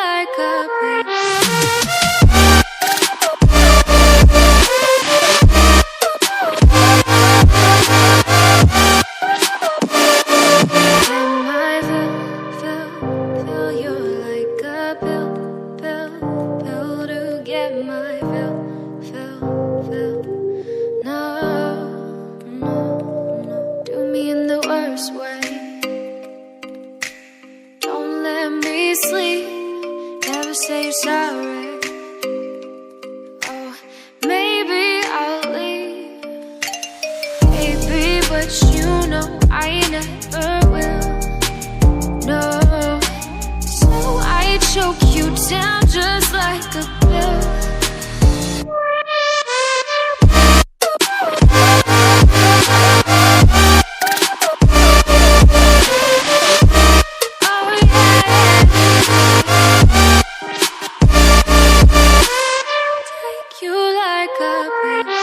like a pill. Sleep, never say you're sorry. Oh, maybe I'll leave, baby, but you know I never will. No, so I choke you down just like a pill. You like a pill.